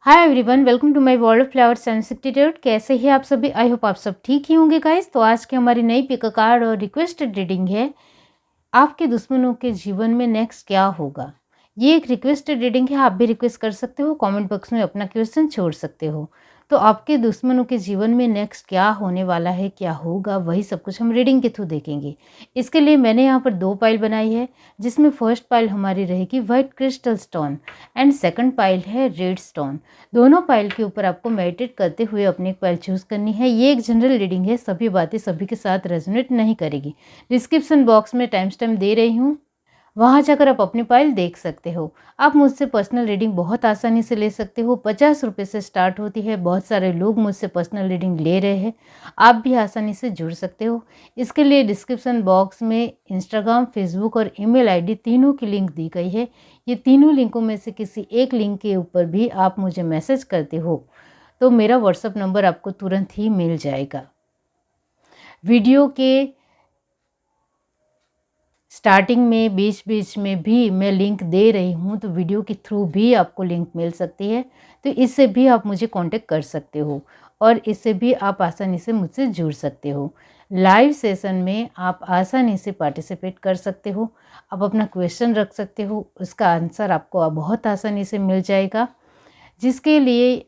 Hi everyone, welcome to my world of flowers institute. कैसे हैं आप सभी? आई होप आप सब ठीक ही होंगे गाइस। तो आज की हमारी नई पिक कार्ड और रिक्वेस्टेड रीडिंग है, आपके दुश्मनों के जीवन में नेक्स्ट क्या होगा। ये एक रिक्वेस्टेड रीडिंग है, आप भी रिक्वेस्ट कर सकते हो, कमेंट बॉक्स में अपना क्वेश्चन छोड़ सकते हो। तो आपके दुश्मनों के जीवन में नेक्स्ट क्या होने वाला है, क्या होगा, वही सब कुछ हम रीडिंग के थ्रू देखेंगे। इसके लिए मैंने यहाँ पर 2 पाइल बनाई है, जिसमें फर्स्ट पाइल हमारी रहेगी white crystal stone and second pile है रेड स्टोन। दोनों पाइल के ऊपर आपको मेडिटेट करते हुए अपनी एक पाइल चूज करनी है। ये एक जनरल रीडिंग है, सभी बातें सभी के साथ रेजोनेट नहीं करेगी। डिस्क्रिप्शन बॉक्स में टाइम स्टैम्प दे रही हूँ, वहाँ जाकर आप अपनी फाइल देख सकते हो। आप मुझसे पर्सनल रीडिंग बहुत आसानी से ले सकते हो। 50 रुपये से स्टार्ट होती है। बहुत सारे लोग मुझसे पर्सनल रीडिंग ले रहे हैं, आप भी आसानी से जुड़ सकते हो। इसके लिए डिस्क्रिप्शन बॉक्स में इंस्टाग्राम, फेसबुक और ईमेल आईडी तीनों की लिंक दी गई है। ये तीनों लिंकों में से किसी एक लिंक के ऊपर भी आप मुझे मैसेज करते हो तो मेरा व्हाट्सअप नंबर आपको तुरंत ही मिल जाएगा। वीडियो के स्टार्टिंग में, बीच बीच में भी मैं लिंक दे रही हूँ, तो वीडियो के थ्रू भी आपको लिंक मिल सकती है। तो इससे भी आप मुझे कांटेक्ट कर सकते हो और इससे भी आप आसानी से मुझसे जुड़ सकते हो। लाइव सेशन में आप आसानी से पार्टिसिपेट कर सकते हो। आप अपना क्वेश्चन रख सकते हो, उसका आंसर आपको बहुत आसानी से मिल जाएगा। जिसके लिए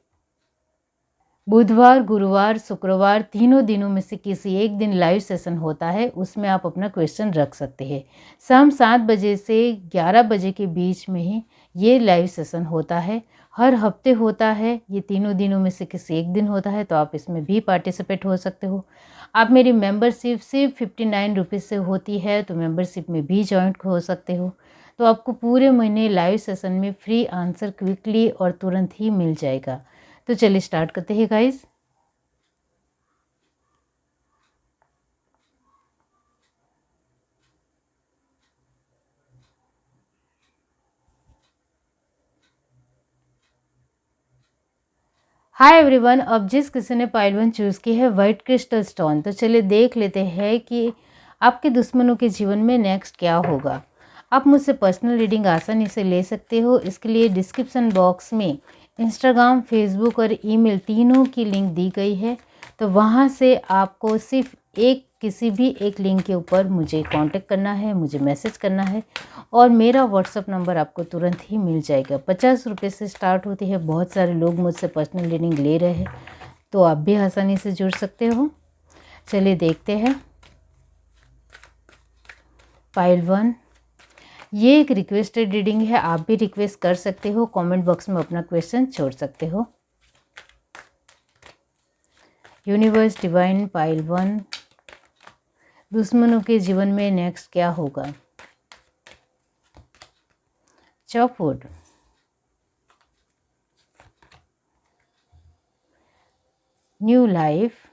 बुधवार, गुरुवार, शुक्रवार तीनों दिनों में से किसी एक दिन लाइव सेशन होता है, उसमें आप अपना क्वेश्चन रख सकते हैं। शाम 7 बजे से 11 बजे के बीच में ही ये लाइव सेशन होता है। हर हफ्ते होता है, ये तीनों दिनों में से किसी एक दिन होता है, तो आप इसमें भी पार्टिसिपेट हो सकते हो। आप मेरी मेंबरशिप सिर्फ 59 रुपीज़ से होती है, तो मेंबरशिप में भी ज्वाइन हो सकते हो। तो आपको पूरे महीने लाइव सेशन में फ्री आंसर क्विकली और तुरंत ही मिल जाएगा। तो चलिए स्टार्ट करते हैं गाइस। हाय एवरीवन, अब जिस किसी ने पाइल 1 चूज़ की है वाइट क्रिस्टल स्टोन, तो चलिए देख लेते हैं कि आपके दुश्मनों के जीवन में नेक्स्ट क्या होगा। आप मुझसे पर्सनल रीडिंग आसानी से ले सकते हो। इसके लिए डिस्क्रिप्शन बॉक्स में इंस्टाग्राम, फेसबुक और ईमेल तीनों की लिंक दी गई है। तो वहाँ से आपको सिर्फ किसी भी एक लिंक के ऊपर मुझे कांटेक्ट करना है, मुझे मैसेज करना है और मेरा व्हाट्सअप नंबर आपको तुरंत ही मिल जाएगा। 50 रुपये से स्टार्ट होती है। बहुत सारे लोग मुझसे पर्सनल रीडिंग ले रहे हैं, तो आप भी आसानी से जुड़ सकते हो। चलिए देखते हैं। पाइल 1, ये एक रिक्वेस्टेड रीडिंग है, आप भी रिक्वेस्ट कर सकते हो। कमेंट बॉक्स में अपना क्वेश्चन छोड़ सकते हो। यूनिवर्स डिवाइन, पाइल 1, दुश्मनों के जीवन में नेक्स्ट क्या होगा। Chop wood, new life,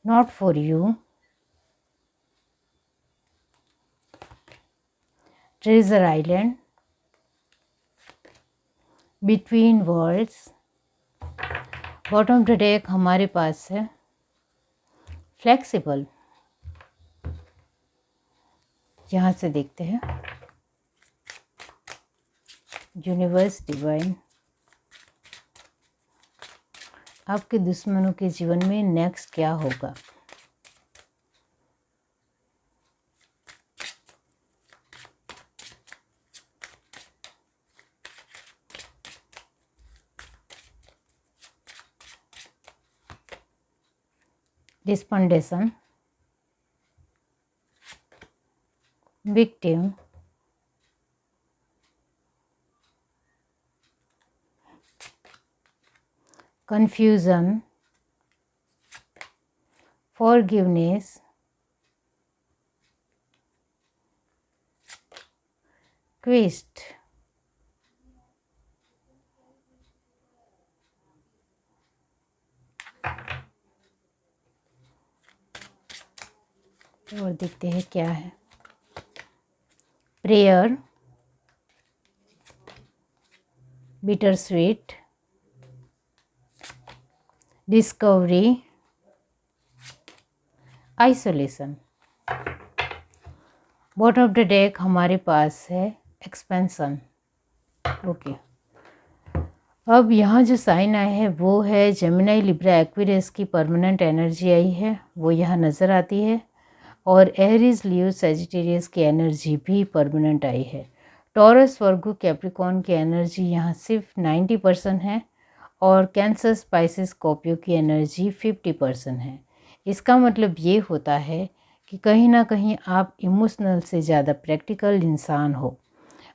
not for you, treasure island, between worlds. Bottom of the deck हमारे पास है फ्लेक्सिबल। यहाँ से देखते हैं। यूनिवर्स डिवाइन, आपके दुश्मनों के जीवन में नेक्स्ट क्या होगा। डिस्पेंडेशन, विक्टिम, confusion, forgiveness, quest, और देखते हैं क्या है। Prayer, bitter sweet, discovery, isolation. Bottom of the deck हमारे पास है एक्सपेंशन। ओके, अब यहाँ जो साइन आया है वो है जेमिनी, लिब्रा, एक्वेरियस की परमानेंट एनर्जी आई है, वो यहाँ नज़र आती है। और एरीज, लियो, सजिटेरियस की एनर्जी भी परमानेंट आई है। टॉरस, वर्गो, कैप्रिकॉर्न की एनर्जी यहाँ सिर्फ 90% है और कैंसर, स्पाइसेस, स्कॉर्पियो की एनर्जी 50% है। इसका मतलब ये होता है कि कहीं ना कहीं आप इमोशनल से ज़्यादा प्रैक्टिकल इंसान हो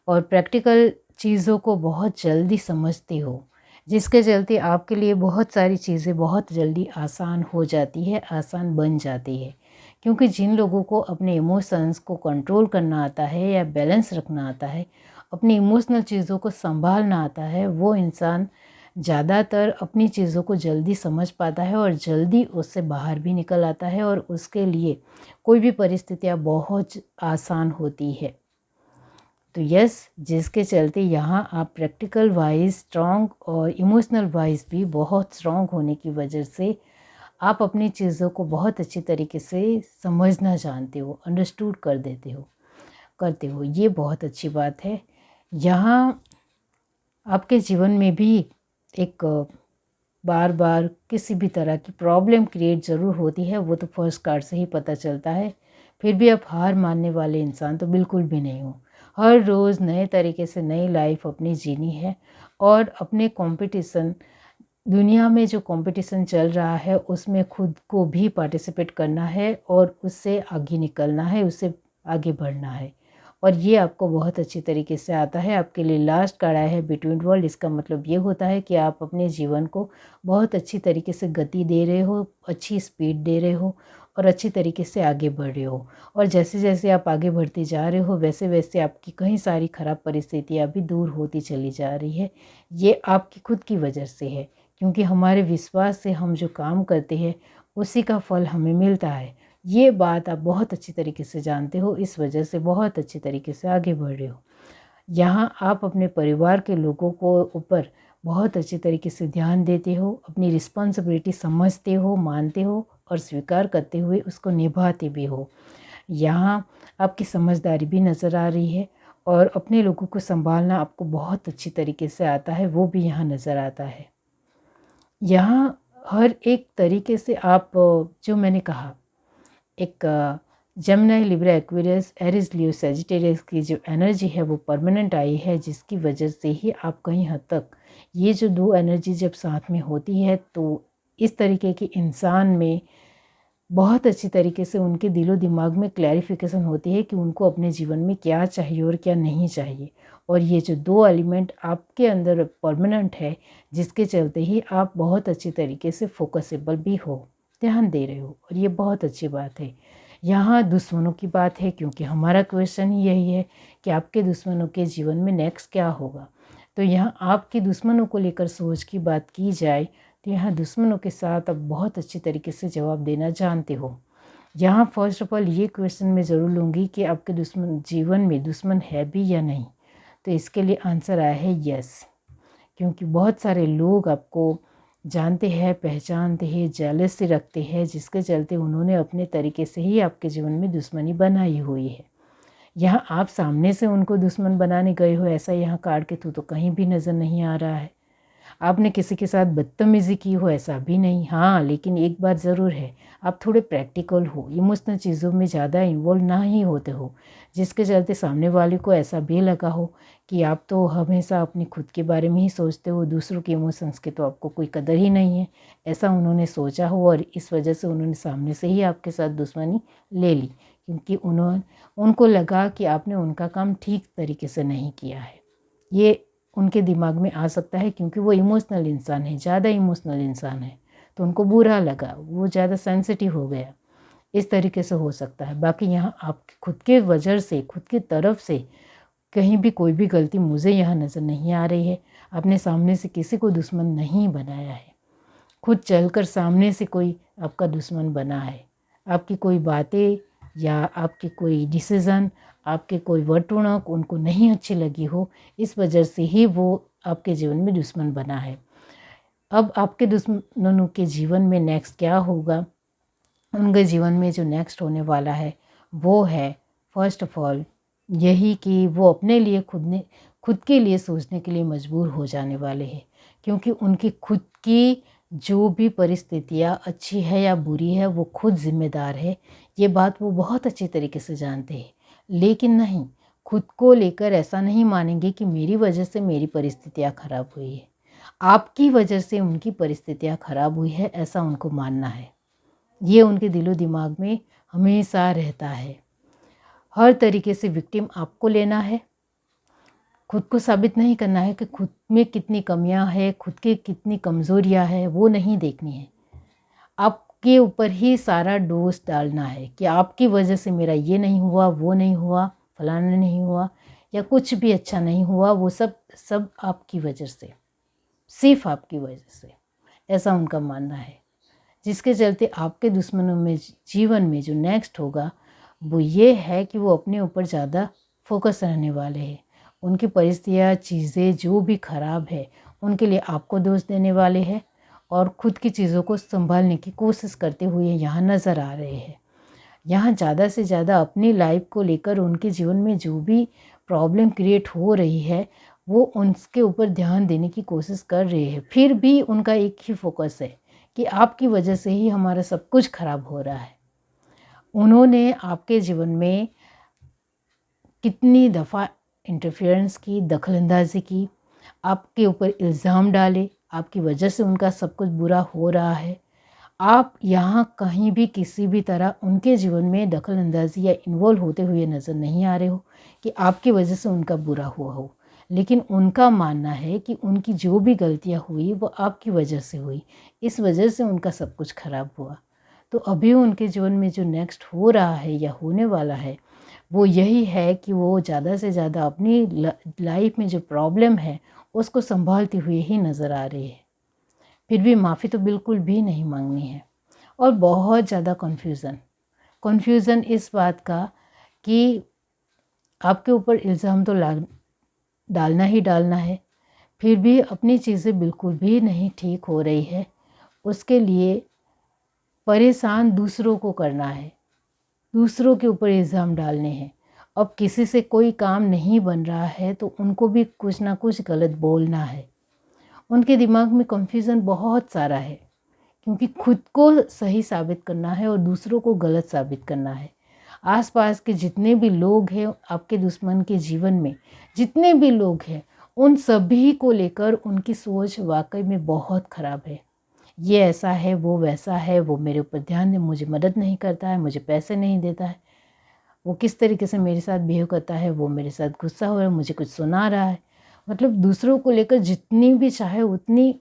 और प्रैक्टिकल चीज़ों को बहुत जल्दी समझते हो, जिसके चलते आपके लिए बहुत सारी चीज़ें बहुत जल्दी आसान हो जाती है, आसान बन जाती है। क्योंकि जिन लोगों को अपने इमोशंस को कंट्रोल करना आता है या बैलेंस रखना आता है, अपनी इमोशनल चीज़ों को संभालना आता है, वो इंसान ज़्यादातर अपनी चीज़ों को जल्दी समझ पाता है और जल्दी उससे बाहर भी निकल आता है और उसके लिए कोई भी परिस्थितियाँ बहुत आसान होती है। तो यस, जिसके चलते यहाँ आप प्रैक्टिकल वाइज स्ट्रॉन्ग और इमोशनल वाइज भी बहुत स्ट्रॉन्ग होने की वजह से आप अपनी चीज़ों को बहुत अच्छी तरीके से समझना जानते हो, अंडरस्टूड कर देते हो, करते हो। ये बहुत अच्छी बात है। यहाँ आपके जीवन में भी एक बार बार किसी भी तरह की प्रॉब्लम क्रिएट ज़रूर होती है, वो तो फर्स्ट कार्ड से ही पता चलता है। फिर भी आप हार मानने वाले इंसान तो बिल्कुल भी नहीं हो। हर रोज़ नए तरीके से नई लाइफ अपनी जीनी है और अपने कंपटीशन, दुनिया में जो कंपटीशन चल रहा है उसमें खुद को भी पार्टिसिपेट करना है और उससे आगे निकलना है, उससे आगे बढ़ना है। और ये आपको बहुत अच्छी तरीके से आता है। आपके लिए लास्ट कार्ड आया है बिटवीन वर्ल्ड। इसका मतलब ये होता है कि आप अपने जीवन को बहुत अच्छी तरीके से गति दे रहे हो, अच्छी स्पीड दे रहे हो और अच्छी तरीके से आगे बढ़ रहे हो। और जैसे जैसे आप आगे बढ़ते जा रहे हो वैसे वैसे आपकी कई सारी ख़राब परिस्थितियाँ भी दूर होती चली जा रही है। ये आपकी खुद की वजह से है, क्योंकि हमारे विश्वास से हम जो काम करते हैं उसी का फल हमें मिलता है। ये बात आप बहुत अच्छी तरीके से जानते हो, इस वजह से बहुत अच्छी तरीके से आगे बढ़ रहे हो। यहाँ आप अपने परिवार के लोगों को ऊपर बहुत अच्छी तरीके से ध्यान देते हो, अपनी रिस्पॉन्सिबिलिटी समझते हो, मानते हो और स्वीकार करते हुए उसको निभाते भी हो। यहाँ आपकी समझदारी भी नज़र आ रही है और अपने लोगों को संभालना आपको बहुत अच्छी तरीके से आता है, वो भी यहाँ नज़र आता है। यहाँ हर एक तरीके से आप, जो मैंने कहा, एक जेमिनी, लिब्रा, एक्वेरियस, एरीज, लियो, सजिटेरियस की जो एनर्जी है वो परमानेंट आई है, जिसकी वजह से ही आप कहीं हद तक, ये जो दो एनर्जी जब साथ में होती है तो इस तरीके के इंसान में बहुत अच्छी तरीके से उनके दिलो दिमाग में क्लैरिफिकेशन होती है कि उनको अपने जीवन में क्या चाहिए और क्या नहीं चाहिए। और ये जो दो एलिमेंट आपके अंदर परमानेंट है, जिसके चलते ही आप बहुत अच्छी तरीके से फोकसेबल भी हो, ध्यान दे रहे हो, और ये बहुत अच्छी बात है। यहाँ दुश्मनों की बात है, क्योंकि हमारा क्वेश्चन ही यही है कि आपके दुश्मनों के जीवन में नेक्स्ट क्या होगा। तो यहाँ आपके दुश्मनों को लेकर सोच की बात की जाए तो यहाँ दुश्मनों के साथ आप बहुत अच्छी तरीके से जवाब देना जानते हो। यहाँ फर्स्ट ऑफ ऑल ये क्वेश्चन मैं ज़रूर लूँगी कि आपके दुश्मन, जीवन में दुश्मन है भी या नहीं। तो इसके लिए आंसर आया है यस, क्योंकि बहुत सारे लोग आपको जानते हैं, पहचानते हैं, जेलसी रखते हैं, जिसके चलते उन्होंने अपने तरीके से ही आपके जीवन में दुश्मनी बनाई हुई है। यहाँ आप सामने से उनको दुश्मन बनाने गए हो, ऐसा यहाँ कार्ड के थ्रू तो कहीं भी नज़र नहीं आ रहा है। आपने किसी के साथ बदतमीज़ी की हो, ऐसा भी नहीं। हाँ, लेकिन एक बात ज़रूर है, आप थोड़े प्रैक्टिकल हो, इमोशनल चीज़ों में ज़्यादा इन्वॉल्व ना ही होते हो, जिसके चलते सामने वाले को ऐसा भी लगा हो कि आप तो हमेशा अपनी खुद के बारे में ही सोचते हो, दूसरों के इमोशंस की तो आपको कोई कदर ही नहीं है, ऐसा उन्होंने सोचा हो और इस वजह से उन्होंने सामने से ही आपके साथ दुश्मनी ले ली, क्योंकि उनको लगा कि आपने उनका काम ठीक तरीके से नहीं किया है। ये उनके दिमाग में आ सकता है, क्योंकि वो इमोशनल इंसान है, ज़्यादा इमोशनल इंसान है, तो उनको बुरा लगा, वो ज़्यादा सेंसिटिव हो गया, इस तरीके से हो सकता है। बाकी यहाँ आप खुद के वजह से, खुद की तरफ से कहीं भी कोई भी गलती मुझे यहाँ नज़र नहीं आ रही है। आपने सामने से किसी को दुश्मन नहीं बनाया है, खुद चलकर सामने से कोई आपका दुश्मन बना है। आपकी कोई बातें या आपके कोई डिसीज़न, आपके कोई वर्तणूक उनको नहीं अच्छी लगी हो, इस वजह से ही वो आपके जीवन में दुश्मन बना है। अब आपके दुश्मनों के जीवन में नेक्स्ट क्या होगा, उनके जीवन में जो नेक्स्ट होने वाला है वो है फर्स्ट ऑफ ऑल यही कि वो अपने लिए खुद के लिए सोचने के लिए मजबूर हो जाने वाले हैं, क्योंकि उनकी खुद की जो भी परिस्थितियाँ अच्छी है या बुरी है वो खुद जिम्मेदार है। ये बात वो बहुत अच्छी तरीके से जानते हैं, लेकिन नहीं, खुद को लेकर ऐसा नहीं मानेंगे कि मेरी वजह से मेरी परिस्थितियाँ खराब हुई है, आपकी वजह से उनकी परिस्थितियाँ खराब हुई है, ऐसा उनको मानना है। ये उनके दिलो दिमाग में हमेशा रहता है। हर तरीके से विक्टिम आपको लेना है, खुद को साबित नहीं करना है कि खुद में कितनी कमियां हैं, खुद की कितनी कमज़ोरियां हैं, वो नहीं देखनी है। आपके ऊपर ही सारा दोष डालना है कि आपकी वजह से मेरा ये नहीं हुआ, वो नहीं हुआ, फलाना नहीं हुआ, या कुछ भी अच्छा नहीं हुआ, वो सब सब आपकी वजह से, सिर्फ आपकी वजह से, ऐसा उनका मानना है। जिसके चलते आपके दुश्मनों में जीवन में जो नेक्स्ट होगा वो ये है कि वो अपने ऊपर ज़्यादा फोकस रहने वाले हैं। उनकी परिस्थितियाँ, चीज़ें जो भी ख़राब है उनके लिए आपको दोष देने वाले हैं और ख़ुद की चीज़ों को संभालने की कोशिश करते हुए यहाँ नज़र आ रहे हैं। यहाँ ज़्यादा से ज़्यादा अपनी लाइफ को लेकर उनके जीवन में जो भी प्रॉब्लम क्रिएट हो रही है वो उनके ऊपर ध्यान देने की कोशिश कर रहे हैं। फिर भी उनका एक ही फोकस है कि आपकी वजह से ही हमारा सब कुछ खराब हो रहा है। उन्होंने आपके जीवन में कितनी दफ़ा इंटरफेरेंस की, दखलंदाजी की, आपके ऊपर इल्ज़ाम डाले, आपकी वजह से उनका सब कुछ बुरा हो रहा है। आप यहाँ कहीं भी किसी भी तरह उनके जीवन में दखलंदाजी या इन्वॉल्व होते हुए नज़र नहीं आ रहे हो कि आपकी वजह से उनका बुरा हुआ हो, लेकिन उनका मानना है कि उनकी जो भी गलतियाँ हुई वो आपकी वजह से हुई, इस वजह से उनका सब कुछ खराब हुआ। तो अभी उनके जीवन में जो नेक्स्ट हो रहा है या होने वाला है वो यही है कि वो ज़्यादा से ज़्यादा अपनी लाइफ में जो प्रॉब्लम है उसको संभालते हुए ही नज़र आ रही है। फिर भी माफ़ी तो बिल्कुल भी नहीं मांगनी है। और बहुत ज़्यादा कन्फ्यूज़न इस बात का कि आपके ऊपर इल्ज़ाम तो डालना ही डालना है, फिर भी अपनी चीज़ें बिल्कुल भी नहीं ठीक हो रही है, उसके लिए परेशान दूसरों को करना है, दूसरों के ऊपर इल्ज़ाम डालने हैं। अब किसी से कोई काम नहीं बन रहा है तो उनको भी कुछ ना कुछ गलत बोलना है। उनके दिमाग में कन्फ्यूज़न बहुत सारा है, क्योंकि खुद को सही साबित करना है और दूसरों को गलत साबित करना है। आसपास के जितने भी लोग हैं, आपके दुश्मन के जीवन में जितने भी लोग हैं, उन सभी को लेकर उनकी सोच वाकई में बहुत ख़राब है। ये ऐसा है, वो वैसा है, वो मेरे ऊपर ध्यान दे, मुझे मदद नहीं करता है, मुझे पैसे नहीं देता है, वो किस तरीके से मेरे साथ बिहेव करता है, वो मेरे साथ गुस्सा हो रहा है, मुझे कुछ सुना रहा है। मतलब दूसरों को लेकर जितनी भी चाहे उतनी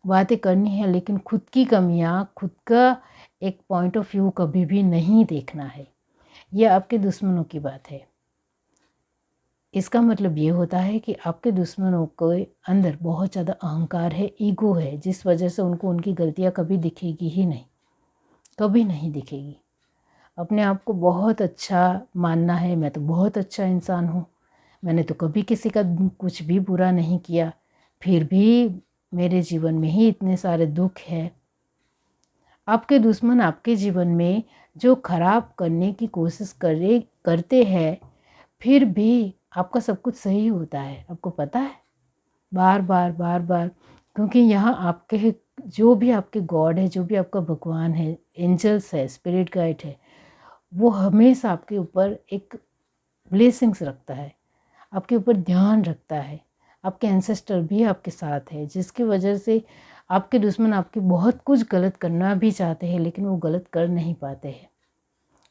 बातें करनी है, लेकिन खुद की कमियां, खुद का एक पॉइंट ऑफ व्यू कभी भी नहीं देखना है। ये आपके दुश्मनों की बात है। इसका मतलब ये होता है कि आपके दुश्मनों के अंदर बहुत ज़्यादा अहंकार है, ईगो है, जिस वजह से उनको उनकी गलतियां कभी दिखेगी ही नहीं, कभी नहीं दिखेगी। अपने आप को बहुत अच्छा मानना है, मैं तो बहुत अच्छा इंसान हूँ, मैंने तो कभी किसी का कुछ भी बुरा नहीं किया, फिर भी मेरे जीवन में ही इतने सारे दुख है। आपके दुश्मन आपके जीवन में जो खराब करने की कोशिश करते हैं, फिर भी आपका सब कुछ सही होता है, आपको पता है, बार बार, क्योंकि यहाँ आपके जो भी आपके गॉड है, जो भी आपका भगवान है, एंजल्स है, स्पिरिट गाइड है, वो हमेशा आपके ऊपर एक ब्लेसिंग्स रखता है, आपके ऊपर ध्यान रखता है। आपके एंसेस्टर भी आपके साथ है, जिसकी वजह से आपके दुश्मन आपके बहुत कुछ गलत करना भी चाहते हैं, लेकिन वो गलत कर नहीं पाते हैं।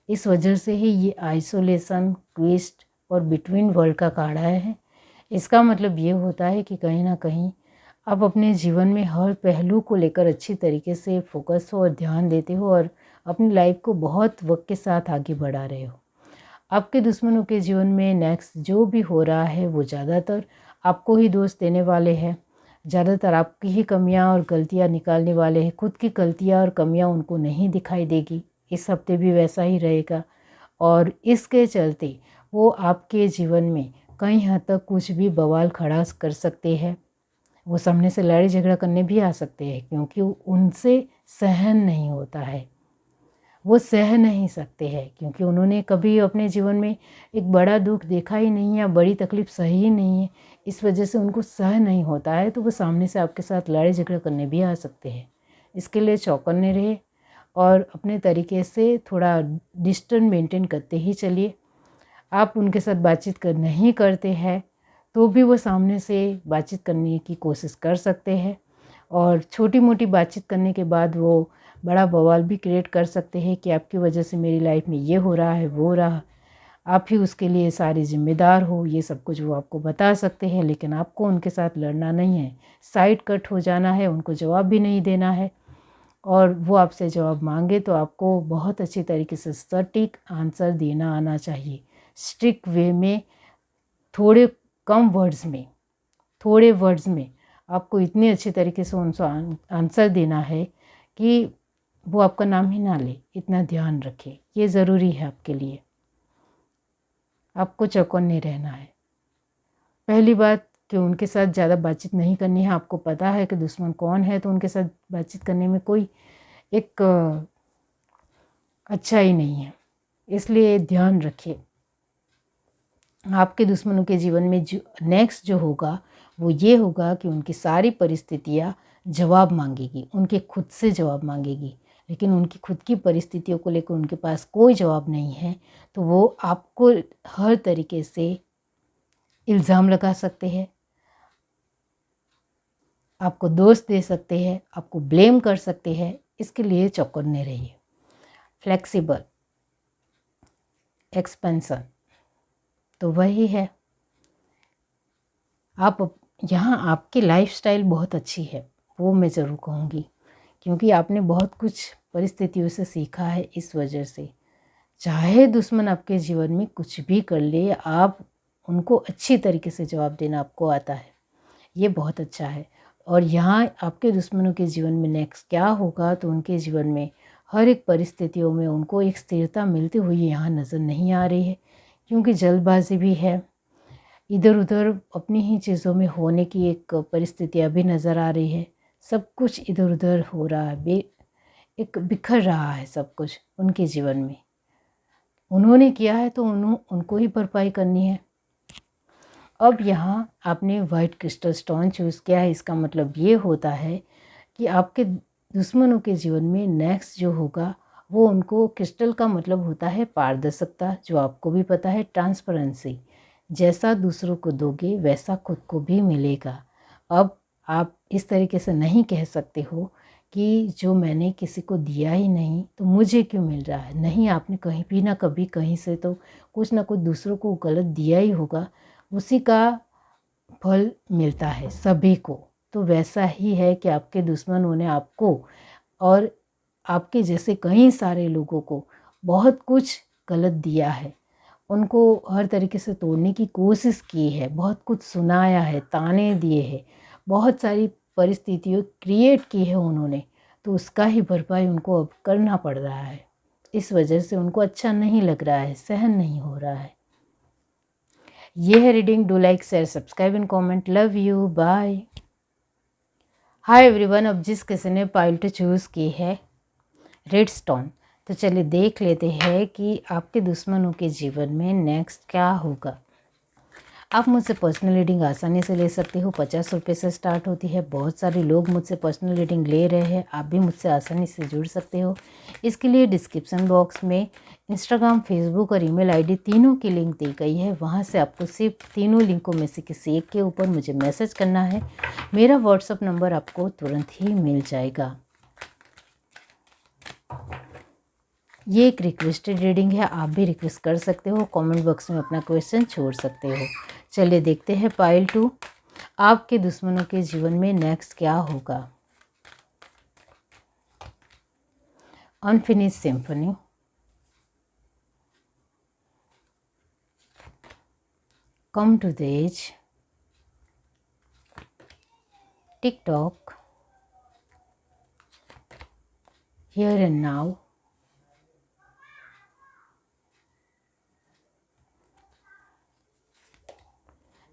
इस वजह से ही ये आइसोलेशन, ट्विस्ट और बिटवीन वर्ल्ड का काढ़ा है। इसका मतलब ये होता है कि कहीं ना कहीं आप अपने जीवन में हर पहलू को लेकर अच्छी तरीके से फोकस हो और ध्यान देते हो और अपनी लाइफ को बहुत वक्त के साथ आगे बढ़ा रहे हो। आपके दुश्मनों के जीवन में नेक्स्ट जो भी हो रहा है वो ज़्यादातर आपको ही दोष देने वाले हैं, ज़्यादातर आपकी ही कमियां और गलतियां निकालने वाले हैं। खुद की गलतियां और कमियां उनको नहीं दिखाई देगी। इस हफ्ते भी वैसा ही रहेगा और इसके चलते वो आपके जीवन में कई हद तक कुछ भी बवाल खड़ा कर सकते हैं। वो सामने से लड़ाई झगड़ा करने भी आ सकते हैं, क्योंकि उनसे सहन नहीं होता है। वो सह नहीं सकते हैं, क्योंकि उन्होंने कभी अपने जीवन में एक बड़ा दुख देखा ही नहीं है या बड़ी तकलीफ़ सही ही नहीं है। इस वजह से उनको सह नहीं होता है, तो वो सामने से आपके साथ लड़ाई झगड़ा करने भी आ सकते हैं। इसके लिए चौकन्ने रहे और अपने तरीके से थोड़ा डिस्टेंस मेंटेन करते ही चलिए। आप उनके साथ बातचीत नहीं करते हैं तो भी वो सामने से बातचीत करने की कोशिश कर सकते हैं, और छोटी मोटी बातचीत करने के बाद वो बड़ा बवाल भी क्रिएट कर सकते हैं कि आपकी वजह से मेरी लाइफ में ये हो रहा है, वो हो रहा, आप ही उसके लिए सारे जिम्मेदार हो, ये सब कुछ वो आपको बता सकते हैं। लेकिन आपको उनके साथ लड़ना नहीं है, साइड कट हो जाना है, उनको जवाब भी नहीं देना है। और वो आपसे जवाब मांगे तो आपको बहुत अच्छी तरीके से सटीक आंसर देना आना चाहिए, स्ट्रिक्ट वे में, थोड़े कम वर्ड्स में, थोड़े वर्ड्स में आपको इतने अच्छे तरीके से उनसे आंसर देना है कि वो आपका नाम ही ना ले। इतना ध्यान रखें, ये ज़रूरी है आपके लिए। आपको चौकन्ने रहना है। पहली बात कि उनके साथ ज़्यादा बातचीत नहीं करनी है। आपको पता है कि दुश्मन कौन है, तो उनके साथ बातचीत करने में कोई एक अच्छा ही नहीं है, इसलिए ध्यान रखिए। आपके दुश्मनों के जीवन में जो नेक्स्ट जो होगा वो ये होगा कि उनकी सारी परिस्थितियाँ जवाब मांगेगी, उनके खुद से जवाब मांगेगी, लेकिन उनकी खुद की परिस्थितियों को लेकर उनके पास कोई जवाब नहीं है। तो वो आपको हर तरीके से इल्ज़ाम लगा सकते हैं, आपको दोष दे सकते हैं, आपको ब्लेम कर सकते हैं। इसके लिए चौकन्ने रहिए। फ्लेक्सिबल एक्सपेंशन तो वही है। आप यहाँ आपकी लाइफस्टाइल बहुत अच्छी है, वो मैं ज़रूर कहूँगी, क्योंकि आपने बहुत कुछ परिस्थितियों से सीखा है। इस वजह से चाहे दुश्मन आपके जीवन में कुछ भी कर ले, आप उनको अच्छी तरीके से जवाब देना आपको आता है, ये बहुत अच्छा है। और यहाँ आपके दुश्मनों के जीवन में नेक्स्ट क्या होगा, तो उनके जीवन में हर एक परिस्थितियों में उनको एक स्थिरता मिलती हुई यहाँ नज़र नहीं आ रही है, क्योंकि जल्दबाजी भी है, इधर उधर अपनी ही चीज़ों में होने की एक परिस्थितियाँ भी नज़र आ रही है। सब कुछ इधर उधर हो रहा है, एक बिखर रहा है सब कुछ उनके जीवन में। उन्होंने किया है तो उनको ही भरपाई करनी है। अब यहाँ आपने वाइट क्रिस्टल स्टोन चूज़ किया है, इसका मतलब ये होता है कि आपके दुश्मनों के जीवन में नेक्स्ट जो होगा वो, उनको क्रिस्टल का मतलब होता है पारदर्शिता, जो आपको भी पता है, ट्रांसपेरेंसी। जैसा दूसरों को दोगे वैसा खुद को भी मिलेगा। अब आप इस तरीके से नहीं कह सकते हो कि जो मैंने किसी को दिया ही नहीं तो मुझे क्यों मिल रहा है। नहीं, आपने कहीं भी ना कभी कहीं से तो कुछ ना कुछ दूसरों को गलत दिया ही होगा, उसी का फल मिलता है सभी को। तो वैसा ही है कि आपके दुश्मनों ने आपको और आपके जैसे कई सारे लोगों को बहुत कुछ गलत दिया है, उनको हर तरीके से तोड़ने की कोशिश की है, बहुत कुछ सुनाया है, ताने दिए हैं, बहुत सारी परिस्थितियाँ क्रिएट की है उन्होंने, तो उसका ही भरपाई उनको अब करना पड़ रहा है। इस वजह से उनको अच्छा नहीं लग रहा है, सहन नहीं हो रहा है। ये है reading. Do like, share, subscribe and comment. Love you, bye. Hi everyone. अब जिस किसी ने पाइल टू चूज़ की है रेड स्टोन, तो चलिए देख लेते हैं कि आपके दुश्मनों के जीवन में नेक्स्ट क्या होगा। आप मुझसे पर्सनल रीडिंग आसानी से ले सकते हो, 50 रुपये से स्टार्ट होती है। बहुत सारे लोग मुझसे पर्सनल रीडिंग ले रहे हैं, आप भी मुझसे आसानी से जुड़ सकते हो। इसके लिए डिस्क्रिप्शन बॉक्स में इंस्टाग्राम, फेसबुक और ईमेल आईडी तीनों की लिंक दी गई है। वहाँ से आपको सिर्फ तीनों लिंकों में से किसी एक के ऊपर मुझे मैसेज करना है। मेरा व्हाट्सअप नंबर आपको तुरंत ही मिल जाएगा। ये एक रिक्वेस्टेड रीडिंग है, आप भी रिक्वेस्ट कर सकते हो, कमेंट बॉक्स में अपना क्वेश्चन छोड़ सकते हो। चलिए देखते हैं पाइल 2, आपके दुश्मनों के जीवन में नेक्स्ट क्या होगा। Unfinished symphony, come to the edge, TikTok, here and now,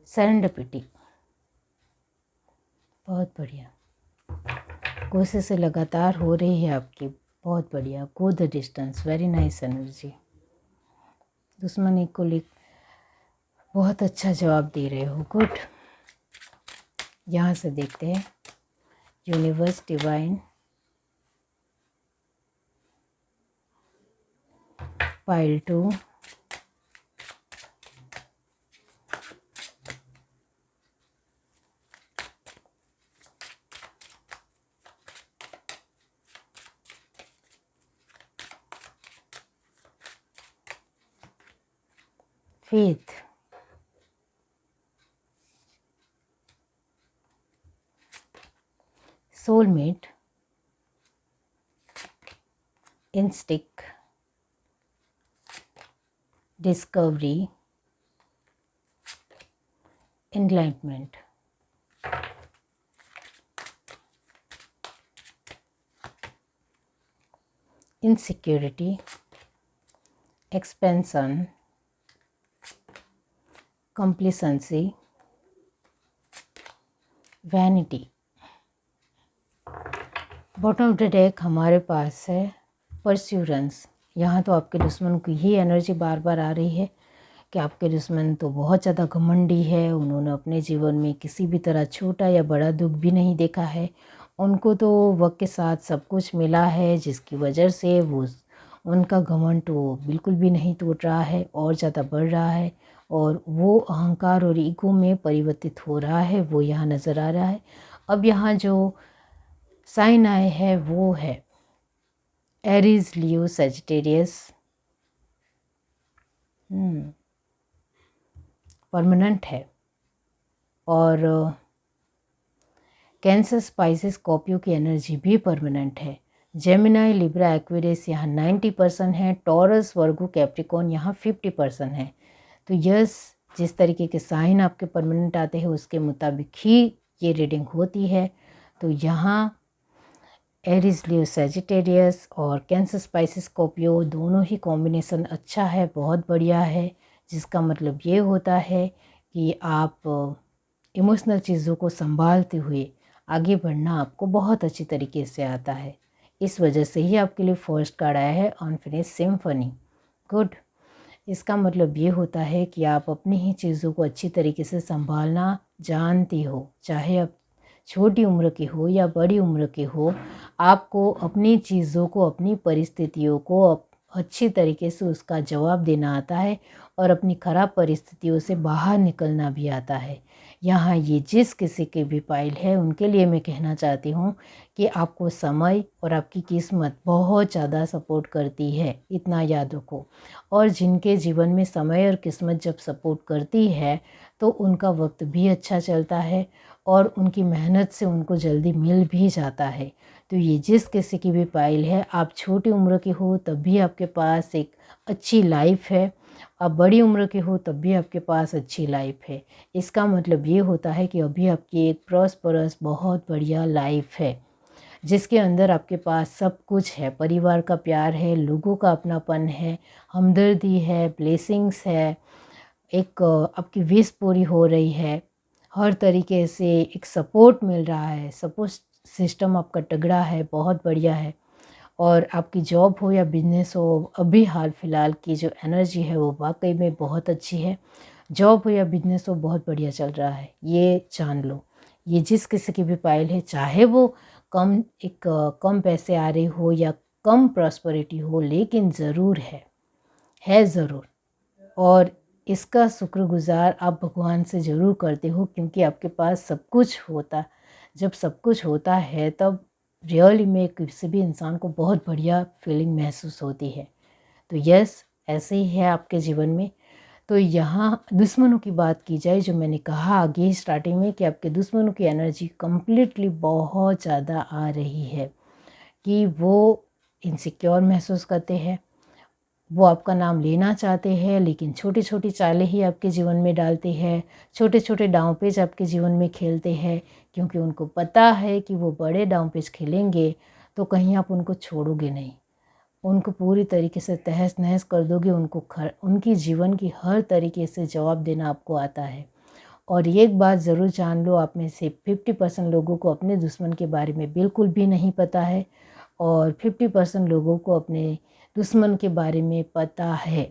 serendipity. बहुत बढ़िया, कोशिशें लगातार हो रही है आपकी, बहुत बढ़िया, go the distance, very nice energy. दुश्मन को बहुत अच्छा जवाब दे रहे हो, गुड। यहाँ से देखते हैं universe, divine, pile 2, faith, soulmate, instinct, discovery, enlightenment. Insecurity, expansion, complacency, vanity. Bottom of the deck हमारे पास है परस्यूरेंस। यहाँ तो आपके दुश्मन की ही एनर्जी बार बार आ रही है कि आपके दुश्मन तो बहुत ज़्यादा घमंडी है। उन्होंने अपने जीवन में किसी भी तरह छोटा या बड़ा दुख भी नहीं देखा है। उनको तो वक्त के साथ सब कुछ मिला है, जिसकी वजह से वो उनका घमंड वो बिल्कुल भी नहीं टूट रहा है और ज़्यादा बढ़ रहा है, और वो अहंकार और ईगो में परिवर्तित हो रहा है, वो यहाँ नज़र आ रहा है। अब यहाँ जो साइन आए हैं वो है एरीज, लियो, सजिटेरियस। परमानेंट है। और कैंसर, स्पाइसेस, स्कॉर्पियो की एनर्जी भी परमानेंट है। जेमिनाई, लिब्रा, एक्वेरियस यहाँ 90% है। टॉरस, वर्गो, कैप्रिकॉर्न यहाँ 50% है। तो यस, जिस तरीके के साइन आपके परमानेंट आते हैं उसके मुताबिक ही ये रीडिंग होती है। तो यहाँ एरीज, लियो, सजिटेरियस और कैंसर, स्पाइसेस, स्कॉर्पियो दोनों ही कॉम्बिनेशन अच्छा है, बहुत बढ़िया है। जिसका मतलब ये होता है कि आप इमोशनल चीज़ों को संभालते हुए आगे बढ़ना आपको बहुत अच्छी तरीके से आता है। इस वजह से ही आपके लिए फर्स्ट कार्ड आया है अनफिनिश्ड सिम्फनी। गुड। इसका मतलब ये होता है कि आप अपनी ही चीज़ों को अच्छी तरीके से संभालना जानती हो, चाहे आप छोटी उम्र के हो या बड़ी उम्र के हो। आपको अपनी चीज़ों को, अपनी परिस्थितियों को अच्छी तरीके से उसका जवाब देना आता है और अपनी ख़राब परिस्थितियों से बाहर निकलना भी आता है। यहाँ ये जिस किसी के भी पाइल है उनके लिए मैं कहना चाहती हूँ कि आपको समय और आपकी किस्मत बहुत ज़्यादा सपोर्ट करती है, इतना याद रखो। और जिनके जीवन में समय और किस्मत जब सपोर्ट करती है तो उनका वक्त भी अच्छा चलता है और उनकी मेहनत से उनको जल्दी मिल भी जाता है। तो ये जिस किसी की भी पाइल है, आप छोटी उम्र के हो तब भी आपके पास एक अच्छी लाइफ है, आप बड़ी उम्र के हो तब भी आपके पास अच्छी लाइफ है। इसका मतलब ये होता है कि अभी आपकी एक प्रॉस्परस बहुत बढ़िया लाइफ है, जिसके अंदर आपके पास सब कुछ है। परिवार का प्यार है, लोगों का अपनापन है, हमदर्दी है, ब्लेसिंग्स है, एक आपकी विश पूरी हो रही है, हर तरीके से एक सपोर्ट मिल रहा है, सपोर्ट सिस्टम आपका तगड़ा है, बहुत बढ़िया है। और आपकी जॉब हो या बिजनेस हो, अभी हाल फिलहाल की जो एनर्जी है वो वाकई में बहुत अच्छी है। जॉब हो या बिजनेस हो, बहुत बढ़िया चल रहा है, ये जान लो। ये जिस किसी की भी पाइल है, चाहे वो कम पैसे आ रहे हो या कम प्रॉस्पेरिटी हो, लेकिन ज़रूर है ज़रूर। और इसका शुक्रगुजार आप भगवान से ज़रूर करते हो, क्योंकि आपके पास सब कुछ होता, जब सब कुछ होता है तब रियली में किसी भी इंसान को बहुत बढ़िया फीलिंग महसूस होती है। तो यस, ऐसे ही है आपके जीवन में। तो यहाँ दुश्मनों की बात की जाए, जो मैंने कहा आगे स्टार्टिंग में कि आपके दुश्मनों की एनर्जी कम्प्लीटली बहुत ज़्यादा आ रही है कि वो इनसिक्योर महसूस करते हैं, वो आपका नाम लेना चाहते हैं, लेकिन छोटी छोटी चालें ही आपके जीवन में डालते हैं, छोटे छोटे दांवपेच आपके जीवन में खेलते हैं, क्योंकि उनको पता है कि वो बड़े दांवपेच खेलेंगे तो कहीं आप उनको छोड़ोगे नहीं, उनको पूरी तरीके से तहस नहस कर दोगे, उनकी जीवन की हर तरीके से जवाब देना आपको आता है। और ये एक बात ज़रूर जान लो, आप में से 50% लोगों को अपने दुश्मन के बारे में बिल्कुल भी नहीं पता है, और 50% लोगों को अपने दुश्मन के बारे में पता है।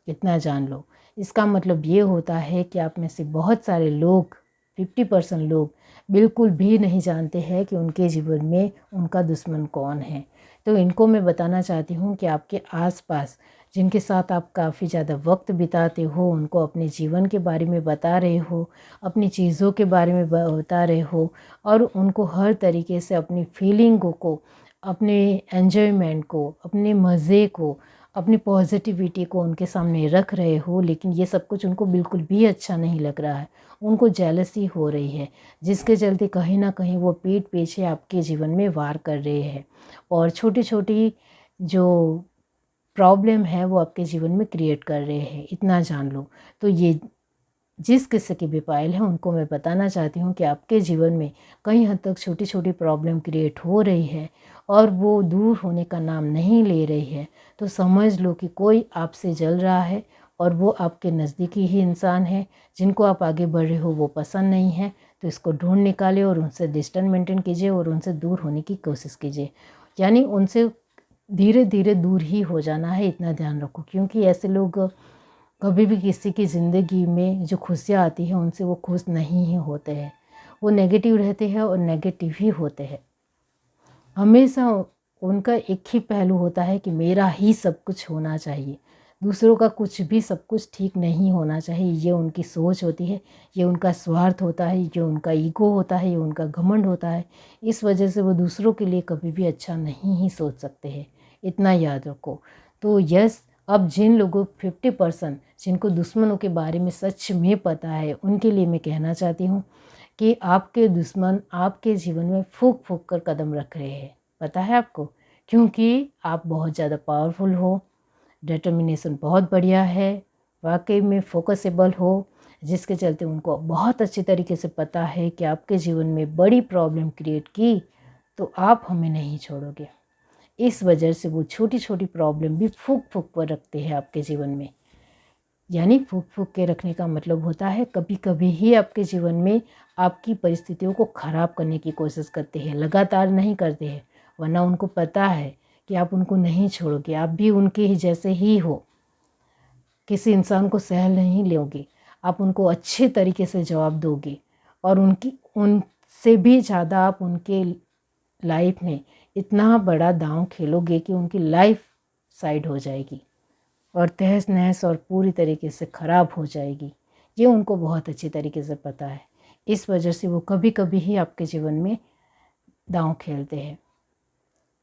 इतना जान लो। इसका मतलब ये होता है कि आप में से बहुत सारे लोग 50% लोग बिल्कुल भी नहीं जानते हैं कि उनके जीवन में उनका दुश्मन कौन है। तो इनको मैं बताना चाहती हूँ कि आपके आसपास जिनके साथ आप काफ़ी ज़्यादा वक्त बिताते हो, उनको अपने जीवन के बारे में बता रहे हो, अपनी चीज़ों के बारे में बता रहे हो और उनको हर तरीके से अपनी फीलिंगों को, अपने एन्जॉयमेंट को, अपने मज़े को, अपनी पॉजिटिविटी को उनके सामने रख रहे हो, लेकिन ये सब कुछ उनको बिल्कुल भी अच्छा नहीं लग रहा है। उनको जेलसी हो रही है, जिसके चलते कहीं ना कहीं वो पीठ पीछे आपके जीवन में वार कर रहे हैं और छोटी छोटी जो प्रॉब्लम है वो आपके जीवन में क्रिएट कर रहे हैं। इतना जान लो। तो ये जिस किस्से की भी फाइल है उनको मैं बताना चाहती हूँ कि आपके जीवन में कई हद तक छोटी छोटी प्रॉब्लम क्रिएट हो रही है और वो दूर होने का नाम नहीं ले रही है। तो समझ लो कि कोई आपसे जल रहा है और वो आपके नज़दीकी ही इंसान है। जिनको आप आगे बढ़ रहे हो वो पसंद नहीं है, तो इसको ढूंढ निकाले और उनसे डिस्टेंस मेंटेन कीजिए और उनसे दूर होने की कोशिश कीजिए। यानी उनसे धीरे धीरे दूर ही हो जाना है, इतना ध्यान रखो। क्योंकि ऐसे लोग कभी भी किसी की ज़िंदगी में जो खुशियाँ आती हैं उनसे वो खुश नहीं ही होते हैं। वो नेगेटिव रहते हैं और नेगेटिव ही होते हैं। हमेशा उनका एक ही पहलू होता है कि मेरा ही सब कुछ होना चाहिए, दूसरों का कुछ भी सब कुछ ठीक नहीं होना चाहिए। ये उनकी सोच होती है, ये उनका स्वार्थ होता है, ये उनका ईगो होता है, ये उनका घमंड होता है। इस वजह से वो दूसरों के लिए कभी भी अच्छा नहीं ही सोच सकते हैं। इतना याद रखो। तो यस, अब जिन लोगों 50% जिनको दुश्मनों के बारे में सच में पता है, उनके लिए मैं कहना चाहती हूँ कि आपके दुश्मन आपके जीवन में फूंक फूंक कर कदम रख रहे हैं। पता है आपको? क्योंकि आप बहुत ज़्यादा पावरफुल हो, डिटर्मिनेशन बहुत बढ़िया है, वाकई में फोकसेबल हो, जिसके चलते उनको बहुत अच्छी तरीके से पता है कि आपके जीवन में बड़ी प्रॉब्लम क्रिएट की तो आप हमें नहीं छोड़ोगे। इस वजह से वो छोटी छोटी प्रॉब्लम भी फूंक फूंक कर रखते हैं आपके जीवन में। यानी फूंक फूंक के रखने का मतलब होता है कभी कभी ही आपके जीवन में आपकी परिस्थितियों को ख़राब करने की कोशिश करते हैं, लगातार नहीं करते हैं। वरना उनको पता है कि आप उनको नहीं छोड़ोगे, आप भी उनके ही जैसे ही हो, किसी इंसान को सहल नहीं लोगे, आप उनको अच्छे तरीके से जवाब दोगे और उनसे भी ज़्यादा आप उनके लाइफ में इतना बड़ा दांव खेलोगे कि उनकी लाइफ साइड हो जाएगी और तहस नहस और पूरी तरीके से ख़राब हो जाएगी। ये उनको बहुत अच्छी तरीके से पता है। इस वजह से वो कभी कभी ही आपके जीवन में दांव खेलते हैं,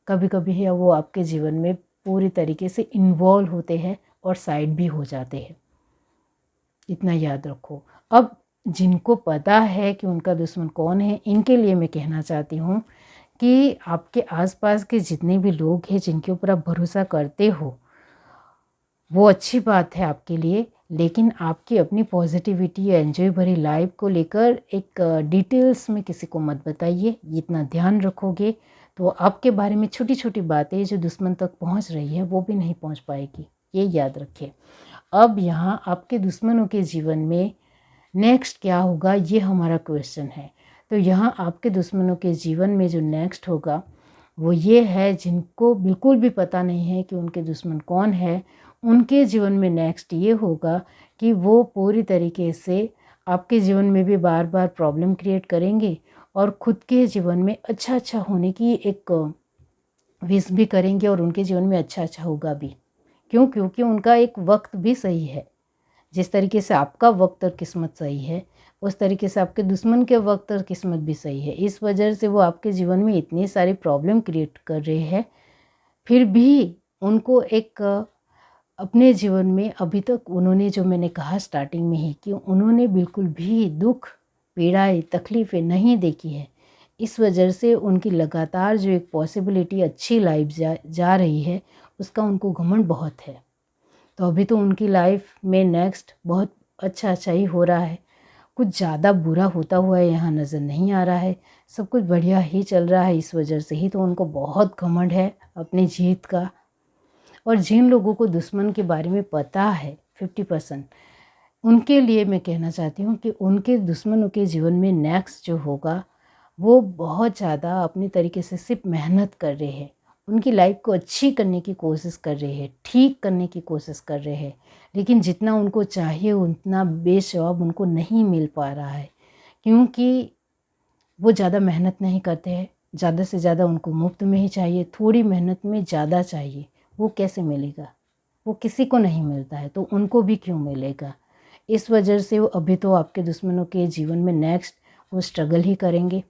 कभी कभी ही वो आपके जीवन में पूरी तरीके से इन्वॉल्व होते हैं और साइड भी हो जाते हैं। इतना याद रखो। अब जिनको पता है कि उनका दुश्मन कौन है, इनके लिए मैं कहना चाहती हूँ कि आपके आसपास के जितने भी लोग हैं जिनके ऊपर आप भरोसा करते हो, वो अच्छी बात है आपके लिए, लेकिन आपकी अपनी पॉजिटिविटी या एंजॉय भरी लाइफ को लेकर एक डिटेल्स में किसी को मत बताइए। इतना ध्यान रखोगे तो आपके बारे में छोटी छोटी बातें जो दुश्मन तक पहुंच रही है वो भी नहीं पहुंच पाएगी। ये याद रखिए। अब यहाँ आपके दुश्मनों के जीवन में नेक्स्ट क्या होगा, ये हमारा क्वेश्चन है। तो यहाँ आपके दुश्मनों के जीवन में जो नेक्स्ट होगा वो ये है, जिनको बिल्कुल भी पता नहीं है कि उनके दुश्मन कौन है, उनके जीवन में नेक्स्ट ये होगा कि वो पूरी तरीके से आपके जीवन में भी बार बार प्रॉब्लम क्रिएट करेंगे और खुद के जीवन में अच्छा अच्छा होने की एक विश भी करेंगे और उनके जीवन में अच्छा अच्छा होगा भी। क्यों? क्योंकि उनका एक वक्त भी सही है। जिस तरीके से आपका वक्त और किस्मत सही है, उस तरीके से आपके दुश्मन के वक्त और किस्मत भी सही है। इस वजह से वो आपके जीवन में इतनी सारी प्रॉब्लम क्रिएट कर रहे हैं, फिर भी उनको एक अपने जीवन में अभी तक उन्होंने, जो मैंने कहा स्टार्टिंग में ही, कि उन्होंने बिल्कुल भी दुख, पीड़ाएँ, तकलीफ़ें नहीं देखी है। इस वजह से उनकी लगातार जो एक पॉसिबिलिटी अच्छी लाइफ जा रही है, उसका उनको घमंड बहुत है। तो अभी तो उनकी लाइफ में नेक्स्ट बहुत अच्छा अच्छा ही हो रहा है, कुछ ज़्यादा बुरा होता हुआ यहाँ नज़र नहीं आ रहा है। सब कुछ बढ़िया ही चल रहा है। इस वजह से ही तो उनको बहुत घमंड है अपनी जीत का। और जिन लोगों को दुश्मन के बारे में पता है 50%, उनके लिए मैं कहना चाहती हूँ कि उनके दुश्मनों के जीवन में नेक्स्ट जो होगा वो बहुत ज़्यादा अपनी तरीके से सिर्फ मेहनत कर रहे हैं उनकी लाइफ को अच्छी करने की कोशिश कर रहे हैं, ठीक करने की कोशिश कर रहे हैं, लेकिन जितना उनको चाहिए उतना बेजवाब उनको नहीं मिल पा रहा है, क्योंकि वो ज़्यादा मेहनत नहीं करते हैं। ज़्यादा से ज़्यादा उनको मुफ्त में ही चाहिए, थोड़ी मेहनत में ज़्यादा चाहिए। वो कैसे मिलेगा? वो किसी को नहीं मिलता है, तो उनको भी क्यों मिलेगा? इस वजह से वो अभी तो आपके दुश्मनों के जीवन में नेक्स्ट वो स्ट्रगल ही करेंगे,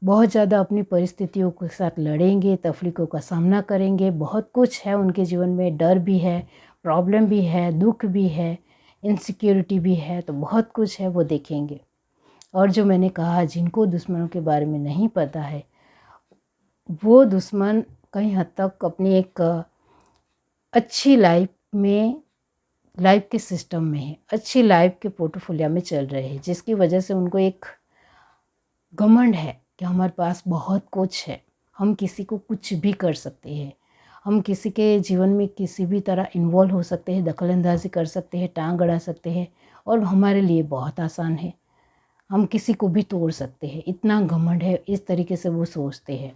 बहुत ज़्यादा अपनी परिस्थितियों के साथ लड़ेंगे, तकलीफ़ों का सामना करेंगे। बहुत कुछ है उनके जीवन में, डर भी है, प्रॉब्लम भी है, दुख भी है, इनसिक्योरिटी भी है, तो बहुत कुछ है वो देखेंगे। और जो मैंने कहा, जिनको दुश्मनों के बारे में नहीं पता है, वो दुश्मन कहीं हद तक अपनी एक अच्छी लाइफ के सिस्टम में है, अच्छी लाइफ के पोर्टफोलियो में चल रहे हैं, जिसकी वजह से उनको एक घमंड है कि हमारे पास बहुत कुछ है, हम किसी को कुछ भी कर सकते हैं, हम किसी के जीवन में किसी भी तरह इन्वॉल्व हो सकते हैं, दखलंदाजी कर सकते हैं, टांग अड़ा सकते हैं, और हमारे लिए बहुत आसान है, हम किसी को भी तोड़ सकते हैं। इतना घमंड है, इस तरीके से वो सोचते हैं।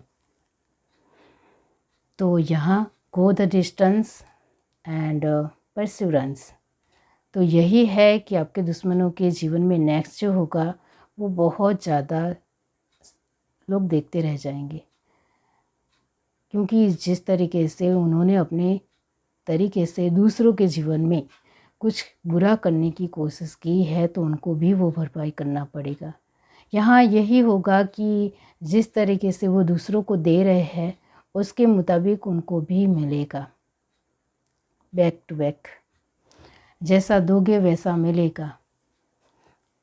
तो यहाँ go the distance and perseverance, तो यही है कि आपके दुश्मनों के जीवन में नेक्स्ट जो होगा वो बहुत ज़्यादा लोग देखते रह जाएंगे, क्योंकि जिस तरीके से उन्होंने अपने तरीके से दूसरों के जीवन में कुछ बुरा करने की कोशिश की है, तो उनको भी वो भरपाई करना पड़ेगा। यहाँ यही होगा कि जिस तरीके से वो दूसरों को दे रहे हैं उसके मुताबिक उनको भी मिलेगा, बैक टू बैक। जैसा दोगे वैसा मिलेगा,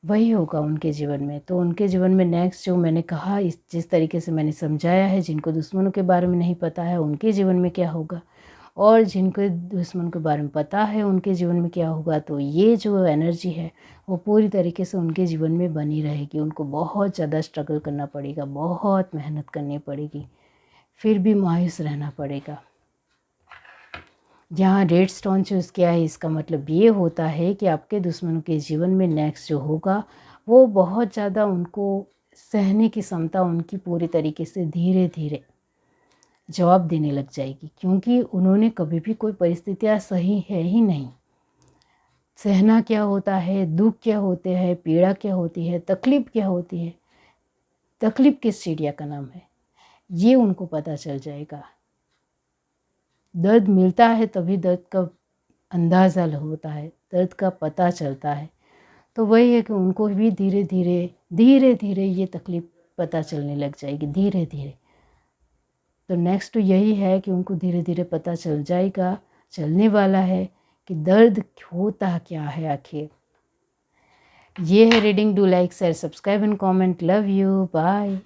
वही होगा उनके जीवन में। तो उनके जीवन में नेक्स्ट जो मैंने कहा, इस जिस तरीके से मैंने समझाया है, जिनको दुश्मनों के बारे में नहीं पता है उनके जीवन में क्या होगा, और जिनको दुश्मन के बारे में पता है उनके जीवन में क्या होगा, तो ये जो एनर्जी है वो पूरी तरीके से उनके जीवन में बनी रहेगी। उनको बहुत ज़्यादा स्ट्रगल करना पड़ेगा, बहुत मेहनत करनी पड़ेगी, फिर भी मायूस रहना पड़ेगा। जहाँ रेड स्टोन चूज़ किया है, इसका मतलब ये होता है कि आपके दुश्मनों के जीवन में नेक्स्ट जो होगा वो बहुत ज़्यादा उनको सहने की क्षमता उनकी पूरी तरीके से धीरे धीरे जवाब देने लग जाएगी, क्योंकि उन्होंने कभी भी कोई परिस्थितियाँ सही है ही नहीं। सहना क्या होता है, दुख क्या होते हैं, पीड़ा क्या होती है, तकलीफ़ क्या होती है, तकलीफ़ किस चिड़िया का नाम है, ये उनको पता चल जाएगा। दर्द मिलता है तभी दर्द का अंदाज़ा होता है, दर्द का पता चलता है। तो वही है कि उनको भी धीरे धीरे ये तकलीफ़ पता चलने लग जाएगी, धीरे धीरे। तो नेक्स्ट तो यही है कि उनको धीरे धीरे पता चल जाएगा, चलने वाला है कि दर्द होता क्या है आखिर। ये है reading. Do like, share, subscribe and comment. Love you, bye.